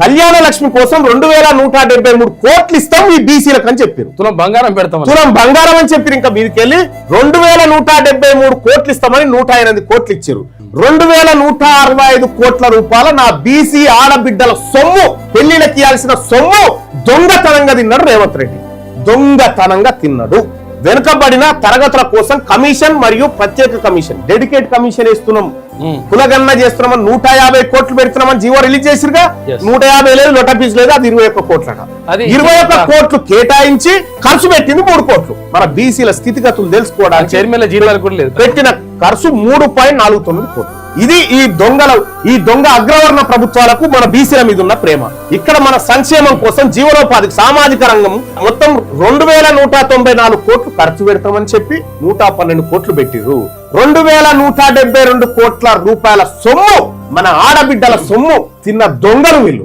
కళ్యాణ లక్ష్మి కోసం 2173 కోట్లు ఇస్తాం ఈ బీసీలకు అని చెప్పారు. తులం బంగారం పెడతాం, తులం బంగారం అని చెప్పారు. ఇంకా మీదకెళ్ళి 2173 కోట్లు ఇస్తామని 108 కోట్లు ఇచ్చారు. 2165 కోట్ల రూపాయల నా బీసీ ఆడబిడ్డల సొమ్ము, పెళ్లిళ్ళకి ఇవ్వాల్సిన సొమ్ము దొంగతనంగా తిన్నాడు రేవంత్ రెడ్డి. దొంగతనంగా తిన్నాడు. వెనుకబడిన తరగతుల కోసం కమిషన్ మరియు ప్రత్యేక కమిషన్, డెడికేట్ కమిషన్ వేస్తున్నాం, కులగణన చేస్తున్నామని 150 కోట్లు పెడుతున్నామని జీవో రిలీజ్ చేసిరుగా. 150 లేదు, లొట పీస్ లేదు, అది 21 కోట్లట. 21 కోట్లు కేటాయించి ఖర్చు పెట్టింది 3 కోట్లు. మన బీసీల స్థితిగతులు తెలుసుకోవడానికి చైర్మన్ జీతాలు కూడా లేదు, పెట్టిన ఖర్చు 3.49 కోట్లు. ఇది ఈ దొంగ అగ్రవర్ణ ప్రభుత్వాలకు మన బీసీల మీద ఉన్న ప్రేమ. ఇక్కడ మన సంక్షేమం కోసం జీవనోపాధికి సామాజిక రంగం మొత్తం 2194 కోట్లు ఖర్చు పెడతామని చెప్పి 112 కోట్లు పెట్టిరు. 2172 కోట్ల రూపాయల సొమ్ము, మన ఆడబిడ్డల సొమ్ము తిన్న దొంగలు వీళ్ళు.